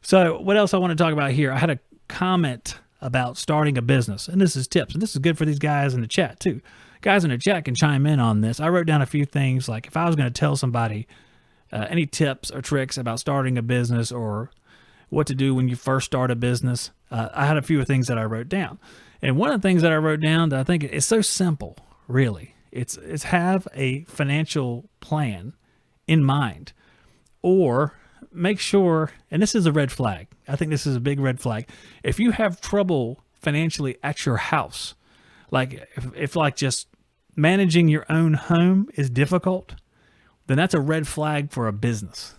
So what else I want to talk about here? I had a comment about starting a business, and this is tips, and this is good for these guys in the chat too. Guys in the chat can chime in on this. I wrote down a few things, like if I was going to tell somebody any tips or tricks about starting a business or what to do when you first start a business. I had a few things that I wrote down. And one of the things that I wrote down that I think is so simple, really, it's have a financial plan in mind, or make sure, and this is a red flag. I think this is a big red flag. If you have trouble financially at your house, like if like just managing your own home is difficult, then that's a red flag for a business.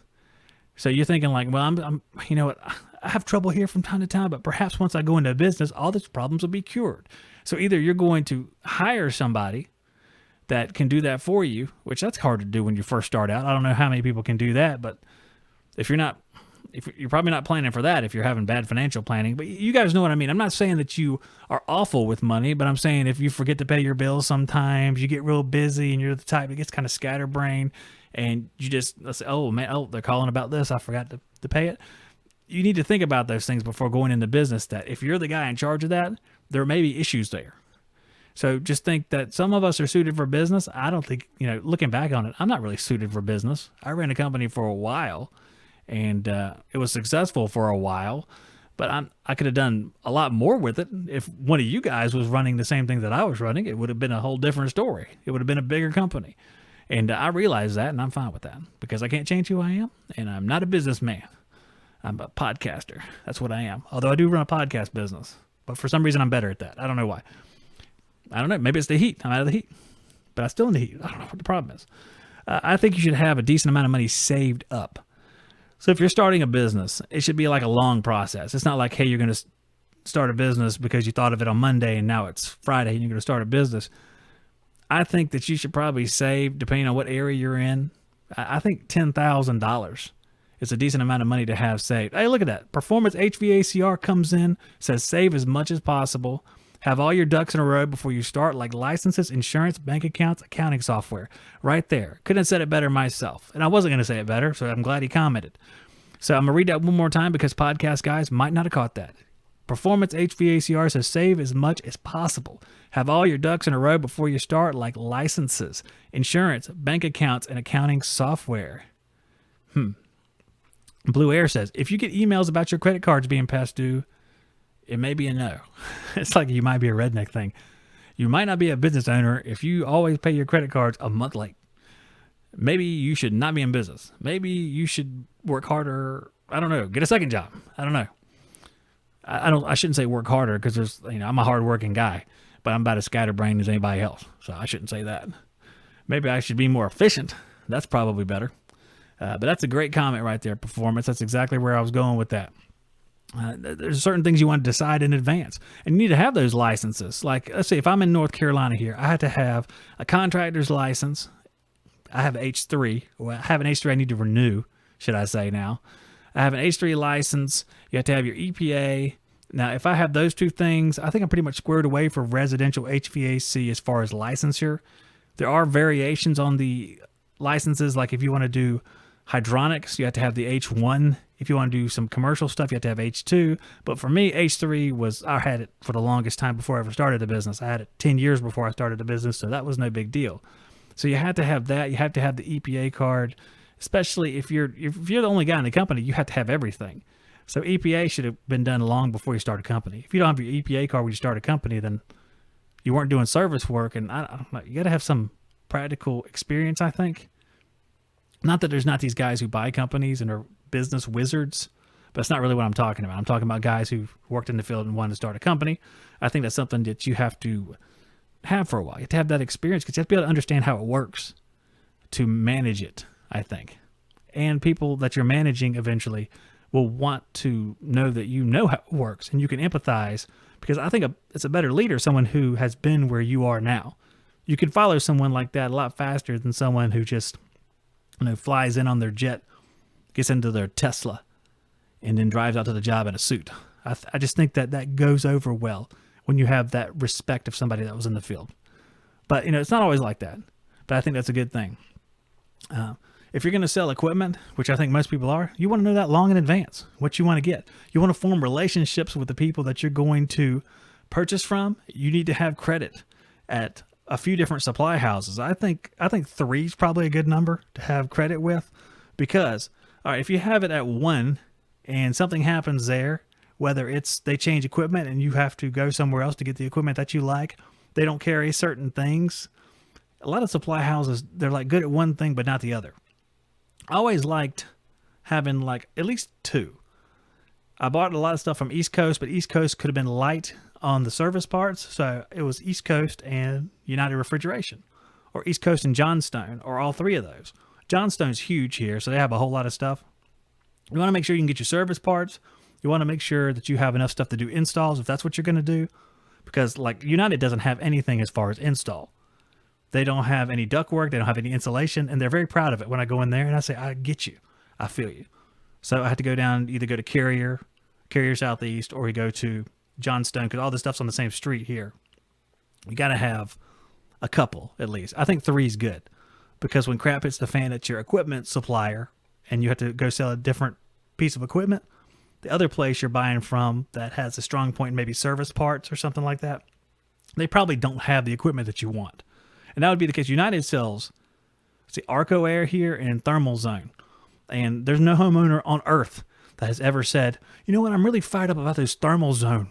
So you're thinking like, well, I'm you know what, I have trouble here from time to time, but perhaps once I go into a business, all these problems will be cured. So either you're going to hire somebody that can do that for you, which that's hard to do when you first start out. I don't know how many people can do that, but if you're probably not planning for that if you're having bad financial planning, but you guys know what I mean. I'm not saying that you are awful with money, but I'm saying if you forget to pay your bills sometimes, you get real busy and you're the type that gets kind of scatterbrained and you just, let's say, oh man, they're calling about this, I forgot to pay it. You need to think about those things before going into business, that if you're the guy in charge of that, there may be issues there. So just think that some of us are suited for business. I don't think, looking back on it, I'm not really suited for business. I ran a company for a while and it was successful for a while, but I could have done a lot more with it. If one of you guys was running the same thing that I was running, it would have been a whole different story. It would have been a bigger company. And I realize that, and I'm fine with that because I can't change who I am, and I'm not a businessman. I'm a podcaster. That's what I am. Although I do run a podcast business, but for some reason I'm better at that. I don't know why. I don't know. Maybe it's the heat. I'm out of the heat, but I'm still in the heat. I don't know what the problem is. I think you should have a decent amount of money saved up. So if you're starting a business, it should be like a long process. It's not like, hey, you're going to start a business because you thought of it on Monday and now it's Friday and you're going to start a business. I think that you should probably save, depending on what area you're in, I think $10,000 is a decent amount of money to have saved. Hey, look at that. Performance HVACR comes in, says save as much as possible. Have all your ducks in a row before you start, like licenses, insurance, bank accounts, accounting software. Right there. Couldn't have said it better myself. And I wasn't going to say it better, so I'm glad he commented. So I'm going to read that one more time because podcast guys might not have caught that. Performance HVACR says save as much as possible. Have all your ducks in a row before you start, like licenses, insurance, bank accounts, and accounting software. Blue Air says, if you get emails about your credit cards being past due, it may be a no. It's like you might be a redneck thing. You might not be a business owner if you always pay your credit cards a month late. Maybe you should not be in business. Maybe you should work harder. I don't know. Get a second job. I don't know. I shouldn't say work harder because I'm a hardworking guy, but I'm about as scatterbrained as anybody else. So I shouldn't say that. Maybe I should be more efficient. That's probably better. But that's a great comment right there, performance. That's exactly where I was going with that. There's certain things you want to decide in advance, and you need to have those licenses. Like, let's say if I'm in North Carolina here, I have to have a contractor's license. I have H3. Well, I have an H3 I need to renew, should I say now. I have an H3 license. You have to have your EPA. Now, if I have those two things, I think I'm pretty much squared away for residential HVAC as far as licensure. There are variations on the licenses, like if you want to do hydronics, you have to have the H1. If you want to do some commercial stuff, you have to have H2. But for me, H3 I had it for the longest time before I ever started the business. I had it 10 years before I started the business, so that was no big deal. So you have to have that. You have to have the EPA card, especially if you're the only guy in the company, you have to have everything. So EPA should have been done long before you start a company. If you don't have your EPA card when you start a company, then you weren't doing service work. And I don't know, you got to have some practical experience, I think. Not that there's not these guys who buy companies and are business wizards, but that's not really what I'm talking about. I'm talking about guys who've worked in the field and wanted to start a company. I think that's something that you have to have for a while. You have to have that experience because you have to be able to understand how it works to manage it, I think. And people that you're managing eventually will want to know that you know how it works and you can empathize, because I think it's a better leader, someone who has been where you are now. You can follow someone like that a lot faster than someone who just flies in on their jet, gets into their Tesla, and then drives out to the job in a suit. I just think that goes over well when you have that respect of somebody that was in the field. But, it's not always like that. But I think that's a good thing. if you're going to sell equipment, which I think most people are, you want to know that long in advance, what you want to get. You want to form relationships with the people that you're going to purchase from. You need to have credit at a few different supply houses. I think 3 is probably a good number to have credit with, because, all right, if you have it at 1 and something happens there, whether it's they change equipment and you have to go somewhere else to get the equipment that you like, they don't carry certain things. A lot of supply houses, they're like good at one thing, but not the other. I always liked having like at least 2. I bought a lot of stuff from East Coast, but East Coast could have been light on the service parts. So it was East Coast and United Refrigeration, or East Coast and Johnstone, or all 3 of those. Johnstone's huge here, so they have a whole lot of stuff. You want to make sure you can get your service parts. You want to make sure that you have enough stuff to do installs if that's what you're going to do. Because like United doesn't have anything as far as install. They don't have any ductwork. They don't have any insulation. And they're very proud of it when I go in there and I say, I get you. I feel you. So I have to go down, either go to Carrier Southeast, or we go to Johnstone, because all this stuff's on the same street here. You got to have a couple at least. I think 3 is good, because when crap hits the fan at your equipment supplier and you have to go sell a different piece of equipment, the other place you're buying from that has a strong point, maybe service parts or something like that, they probably don't have the equipment that you want. And that would be the case. United sells, see, Arco Air here and Thermal Zone. And there's no homeowner on earth that has ever said, you know what, I'm really fired up about those Thermal Zone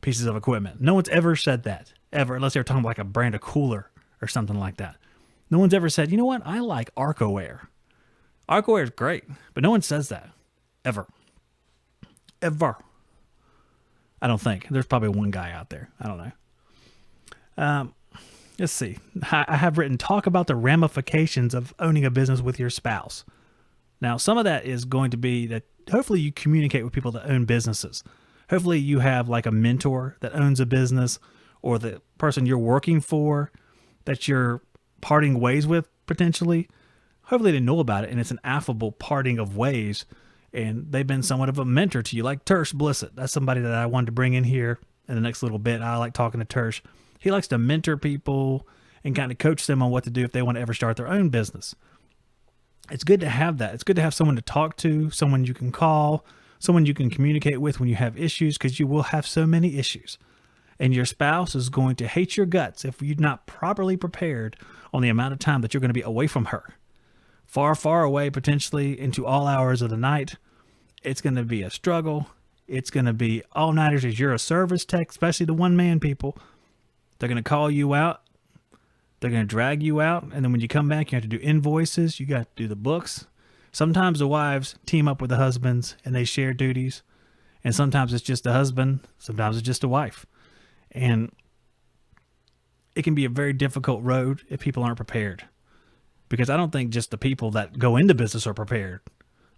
pieces of equipment. No one's ever said that, ever, unless they're talking about like a brand of cooler or something like that. No one's ever said, you know what, I like Arco Air. Arco Air is great, but no one says that, ever. Ever. I don't think. There's probably one guy out there. I don't know. Let's see. I have written, talk about the ramifications of owning a business with your spouse. Now, some of that is going to be that hopefully you communicate with people that own businesses. Hopefully you have like a mentor that owns a business, or the person you're working for that you're parting ways with potentially. Hopefully they know about it and it's an affable parting of ways, and they've been somewhat of a mentor to you, like Tersh Blissett. That's somebody that I wanted to bring in here in the next little bit. I like talking to Tersh. He likes to mentor people and kind of coach them on what to do if they want to ever start their own business. It's good to have that. It's good to have someone to talk to, someone you can call, someone you can communicate with when you have issues, because you will have so many issues. And your spouse is going to hate your guts if you're not properly prepared on the amount of time that you're going to be away from her. Far, far away, potentially into all hours of the night. It's going to be a struggle. It's going to be all-nighters as you're a service tech, especially the one-man people. They're going to call you out. They're going to drag you out. And then when you come back, you have to do invoices. You got to do the books. Sometimes the wives team up with the husbands and they share duties. And sometimes it's just the husband. Sometimes it's just the wife. And it can be a very difficult road if people aren't prepared. Because I don't think just the people that go into business are prepared,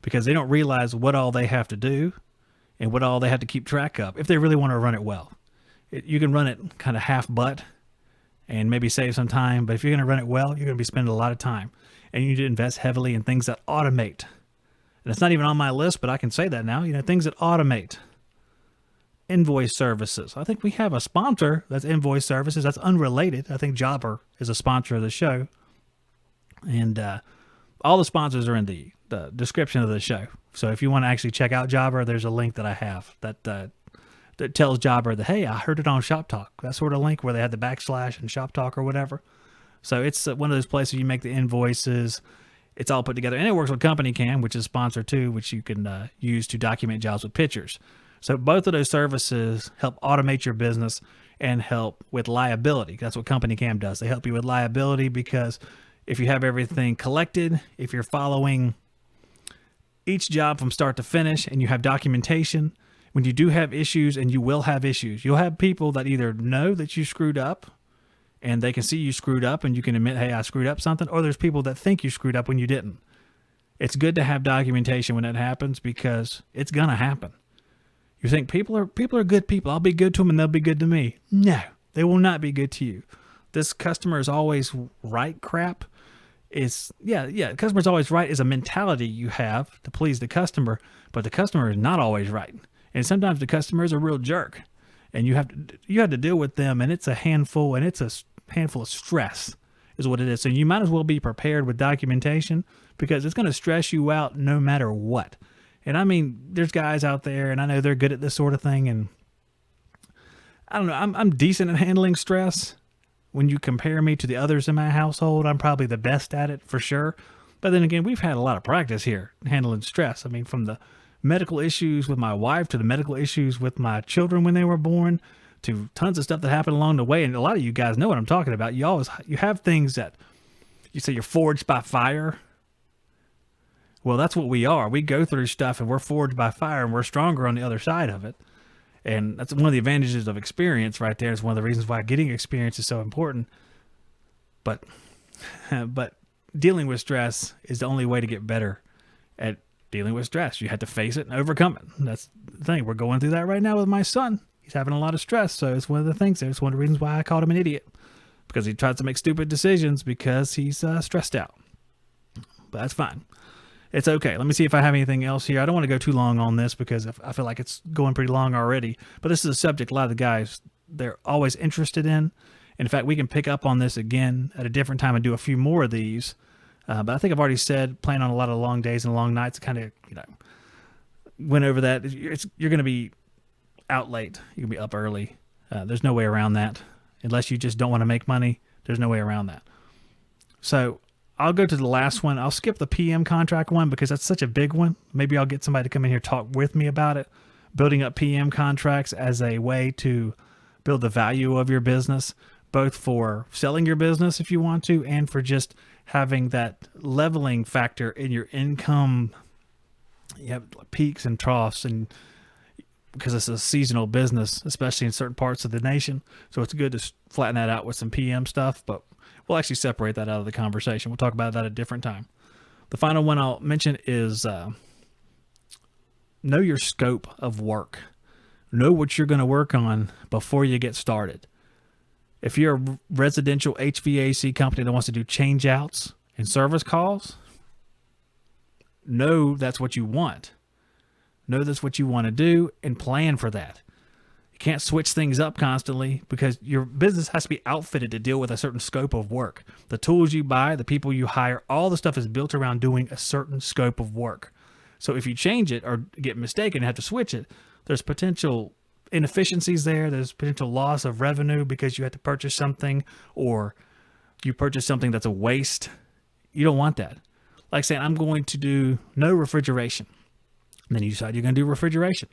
because they don't realize what all they have to do and what all they have to keep track of if they really want to run it well. You can run it kind of half butt and maybe save some time, but if you're going to run it well, you're going to be spending a lot of time, and you need to invest heavily in things that automate. And it's not even on my list, but I can say that now, things that automate. Invoice services. I think we have a sponsor that's invoice services. That's unrelated. I think Jobber is a sponsor of the show. And all the sponsors are in the description of the show. So if you want to actually check out Jobber, there's a link that I have that tells Jobber that, hey, I heard it on Shop Talk. That sort of link where they had the / and Shop Talk or whatever. So it's one of those places you make the invoices. It's all put together. And it works with Company Cam, which is sponsored too, which you can use to document jobs with pictures. So both of those services help automate your business and help with liability. That's what Company Cam does. They help you with liability, because if you have everything collected, if you're following each job from start to finish and you have documentation, when you do have issues, and you will have issues, you'll have people that either know that you screwed up and they can see you screwed up and you can admit, hey, I screwed up something, or there's people that think you screwed up when you didn't. It's good to have documentation when that happens, because it's going to happen. You think people are good people. I'll be good to them and they'll be good to me. No, they will not be good to you. This customer is always right crap. Customer's always right is a mentality you have to please the customer, but the customer is not always right. And sometimes the customer is a real jerk, and you have to deal with them, and it's a handful, and it's a handful of stress is what it is. So you might as well be prepared with documentation, because it's going to stress you out no matter what. And I mean, there's guys out there, and I know they're good at this sort of thing, and I don't know, I'm decent at handling stress. When you compare me to the others in my household, I'm probably the best at it for sure. But then again, we've had a lot of practice here handling stress. I mean, from the medical issues with my wife to the medical issues with my children when they were born to tons of stuff that happened along the way. And a lot of you guys know what I'm talking about. You have things that you say you're forged by fire. Well, that's what we are. We go through stuff and we're forged by fire, and we're stronger on the other side of it. And that's one of the advantages of experience right there. It's one of the reasons why getting experience is so important. But dealing with stress is the only way to get better at dealing with stress. You have to face it and overcome it. That's the thing. We're going through that right now with my son. He's having a lot of stress. So it's one of the things there. It's one of the reasons why I called him an idiot, because he tries to make stupid decisions because he's stressed out. But that's fine. It's okay. Let me see if I have anything else here. I don't want to go too long on this because I feel like it's going pretty long already. But this is a subject a lot of the guys, they're always interested in. In fact, we can pick up on this again at a different time and do a few more of these. But I think I've already said, plan on a lot of long days and long nights. Kind of, went over that. You're going to be out late. You're going to be up early. There's no way around that. Unless you just don't want to make money, there's no way around that. So I'll go to the last one. I'll skip the PM contract one because that's such a big one. Maybe I'll get somebody to come in here talk with me about it. Building up PM contracts as a way to build the value of your business, both for selling your business if you want to, and for just having that leveling factor in your income. You have peaks and troughs, and because it's a seasonal business, especially in certain parts of the nation. So it's good to flatten that out with some PM stuff, but we'll actually separate that out of the conversation. We'll talk about that at a different time. The final one I'll mention is know your scope of work. Know what you're going to work on before you get started. If you're a residential HVAC company that wants to do change outs and service calls, know that's what you want. Know that's what you want to do and plan for that. You can't switch things up constantly because your business has to be outfitted to deal with a certain scope of work. The tools you buy, the people you hire, all the stuff is built around doing a certain scope of work. So if you change it or get mistaken and have to switch it, there's potential inefficiencies there. There's potential loss of revenue because you have to purchase something, or you purchase something that's a waste. You don't want that. Like saying, I'm going to do no refrigeration. And then you decide you're going to do refrigeration.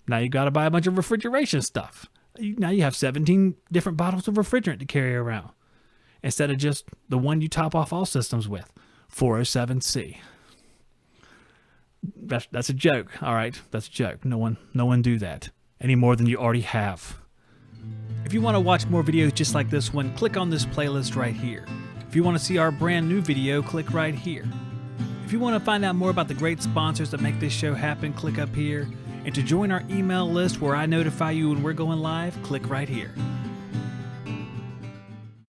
Now you got to buy a bunch of refrigeration stuff. Now you have 17 different bottles of refrigerant to carry around instead of just the one you top off all systems with, 407C. That's a joke. All right. That's a joke. No one do that any more than you already have. If you want to watch more videos just like this one, click on this playlist right here. If you want to see our brand new video, click right here. If you want to find out more about the great sponsors that make this show happen, click up here. And to join our email list where I notify you when we're going live, click right here.